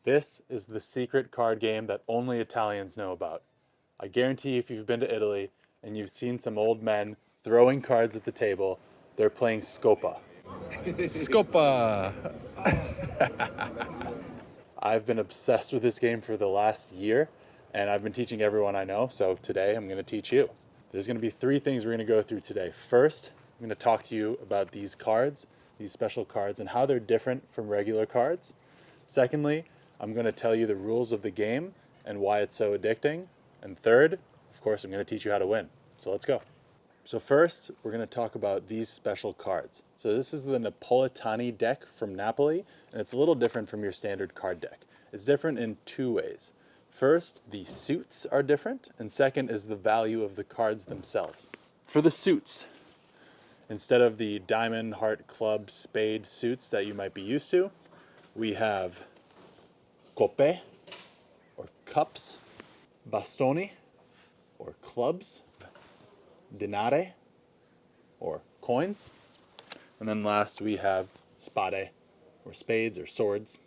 This is the secret card game that only Italians know about. I guarantee if you've been to Italy and you've seen some old men throwing cards at the table, they're playing Scopa. Scopa! I've been obsessed with this game for the last year, and I've been teaching everyone I know, so today I'm going to teach you. There's going to be three things we're going to go through today. First, I'm going to talk to you about these cards, these special cards, and how they're different from regular cards. Secondly, I'm going to tell you the rules of the game and why it's so addicting. And third, of course, I'm going to teach you how to win. So let's go. So first, we're going to talk about these special cards. So this is the Napolitani deck from Napoli, and it's a little different from your standard card deck. It's different in two ways. First, the suits are different, and second is the value of the cards themselves. For the suits, instead of the diamond, heart, club, spade suits that you might be used to, we have coppe, or cups, bastoni, or clubs, denare, or coins, and then last we have spade, or spades or swords.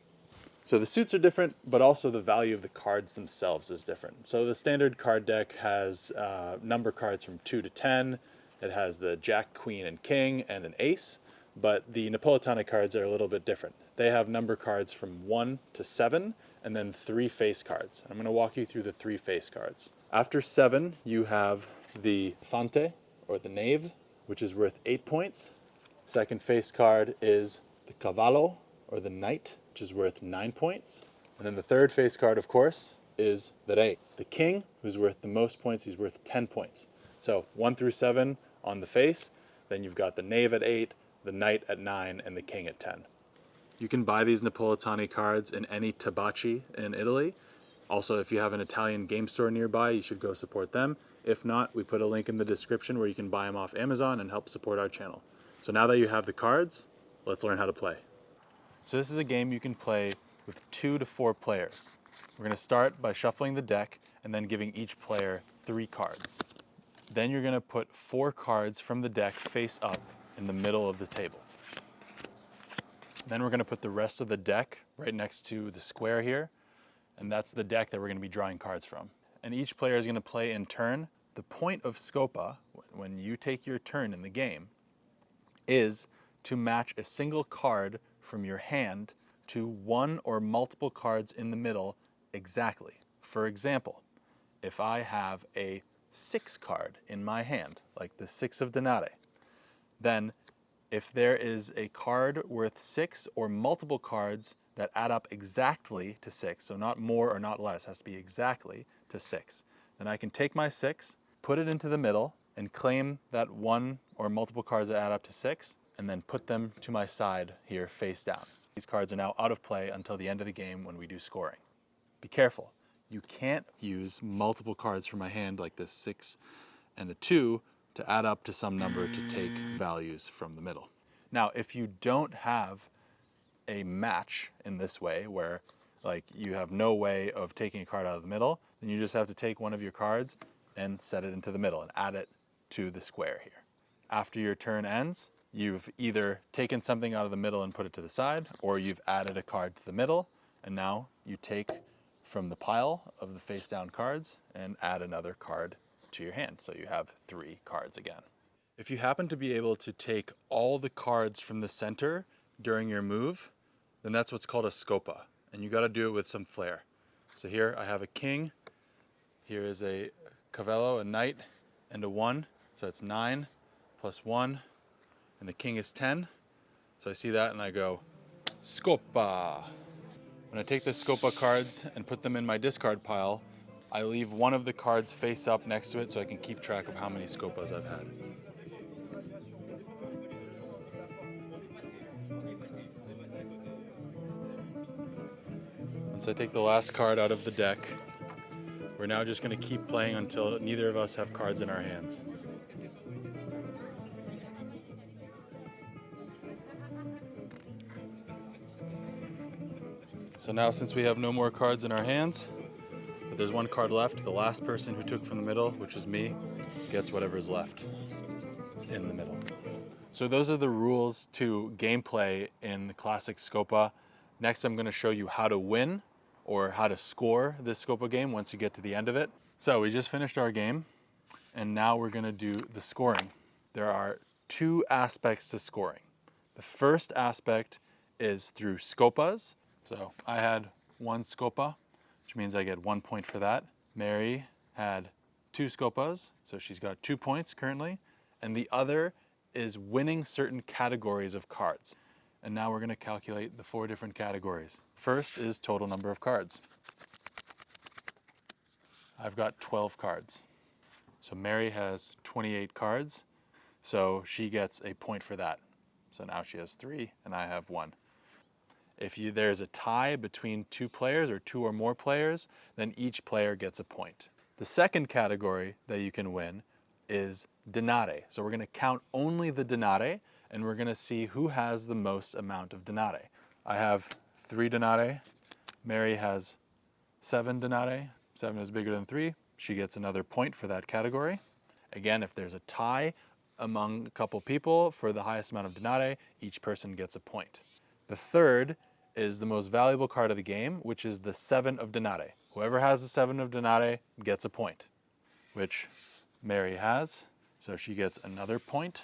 So the suits are different, but also the value of the cards themselves is different. So the standard card deck has number cards from 2 to 10. It has the jack, queen, and king, and an ace. But the Napolitani cards are a little bit different. They have number cards from 1 to 7, and then 3 face cards. I'm going to walk you through the 3 face cards. After 7, you have the fante, or the knave, which is worth 8 points. Second face card is the cavallo, or the knight, which is worth 9 points. And then the third face card, of course, is the re, the king, who's worth the most points. He's worth 10 points. So 1 through 7 on the face, then you've got the knave at 8, the knight at 9, and the king at 10. You can buy these Napolitani cards in any tabacci in Italy. Also, if you have an Italian game store nearby, you should go support them. If not, we put a link in the description where you can buy them off Amazon and help support our channel. So now that you have the cards, let's learn how to play. So this is a game you can play with 2 to 4 players. We're going to start by shuffling the deck and then giving each player 3 cards. Then you're going to put 4 cards from the deck face up in the middle of the table. Then we're going to put the rest of the deck right next to the square here, and that's the deck that we're going to be drawing cards from. And each player is going to play in turn. The point of Scopa, when you take your turn in the game, is to match a single card from your hand to one or multiple cards in the middle exactly. For example, if I have a 6 card in my hand, like the 6 of denare, then if there is a card worth 6 or multiple cards that add up exactly to 6, so not more or not less, has to be exactly to 6, then I can take my 6, put it into the middle, and claim that one or multiple cards that add up to 6, and then put them to my side here face down. These cards are now out of play until the end of the game when we do scoring. Be careful. You can't use multiple cards from my hand like this 6 and a 2 to add up to some number to take values from the middle. Now, if you don't have a match in this way, where like you have no way of taking a card out of the middle, then you just have to take one of your cards and set it into the middle and add it to the square here. After your turn ends, you've either taken something out of the middle and put it to the side, or you've added a card to the middle, and now you take from the pile of the face down cards and add another card to your hand. So you have 3 cards again. If you happen to be able to take all the cards from the center during your move, then that's what's called a scopa. And you got to do it with some flair. So here I have a king. Here is a cavallo, a knight, and a 1. So that's 9 plus 1. And the king is 10. So I see that and I go, Scopa. When I take the Scopa cards and put them in my discard pile, I leave one of the cards face up next to it so I can keep track of how many Scopas I've had. Once I take the last card out of the deck, we're now just going to keep playing until neither of us have cards in our hands. So now, since we have no more cards in our hands, but there's 1 card left, the last person who took from the middle, which is me, gets whatever is left in the middle. So those are the rules to gameplay in the classic Scopa. Next, I'm going to show you how to win or how to score this Scopa game once you get to the end of it. So we just finished our game, and now we're gonna do the scoring. There are two aspects to scoring. The first aspect is through Scopas. So I had one Scopa, which means I get 1 point for that. Mary had two Scopas, so she's got 2 points currently. And the other is winning certain categories of cards. And now we're gonna calculate the 4 different categories. First is total number of cards. I've got 12 cards. So Mary has 28 cards, so she gets a point for that. So now she has 3 and I have 1. If there's a tie between 2 players or 2 or more players, then each player gets a point. The second category that you can win is denare. So we're going to count only the denare, and we're going to see who has the most amount of denare. I have 3 denare. Mary has 7 denare. 7 is bigger than 3. She gets another point for that category. Again, if there's a tie among a couple people for the highest amount of denare, each person gets a point. The third is the most valuable card of the game, which is the 7 of denare. Whoever has the 7 of denare gets a point, which Mary has, so she gets another point.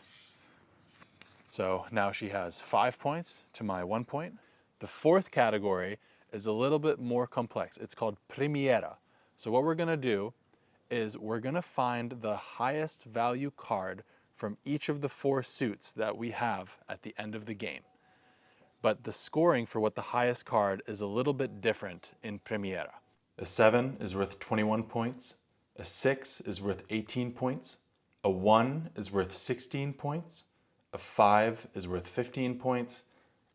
So now she has 5 points to my 1 point. The fourth category is a little bit more complex. It's called Primiera. So what we're gonna do is we're gonna find the highest value card from each of the 4 suits that we have at the end of the game. But the scoring for what the highest card is a little bit different in Primiera. A 7 is worth 21 points. A 6 is worth 18 points. A 1 is worth 16 points. A 5 is worth 15 points.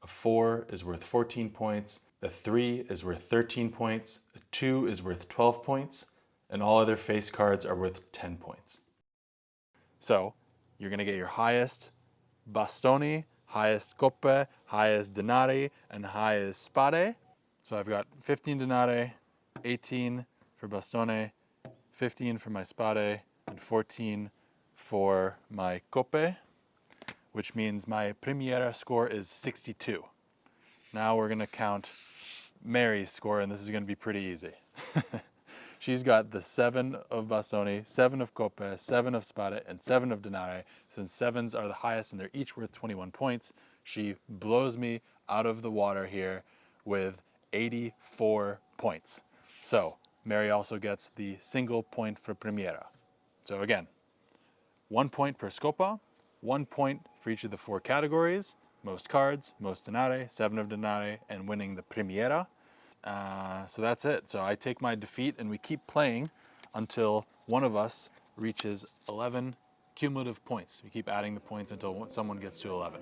A 4 is worth 14 points. A 3 is worth 13 points. A 2 is worth 12 points. And all other face cards are worth 10 points. So you're going to get your highest bastoni, highest coppe, highest denari, and highest spade. So I've got 15 denari, 18 for bastone, 15 for my spade, and 14 for my coppe, which means my Primiera score is 62. Now we're going to count Mary's score, and this is going to be pretty easy. She's got the 7 of bastoni, 7 of coppe, 7 of spade, and 7 of denare. Since 7s are the highest and they're each worth 21 points, she blows me out of the water here with 84 points. So Mary also gets the single point for Primiera. So again, 1 point per Scopa, 1 point for each of the 4 categories: most cards, most denare, 7 of denare, and winning the Primiera. So that's it. So I take my defeat and we keep playing until one of us reaches 11 cumulative points. We keep adding the points until someone gets to 11.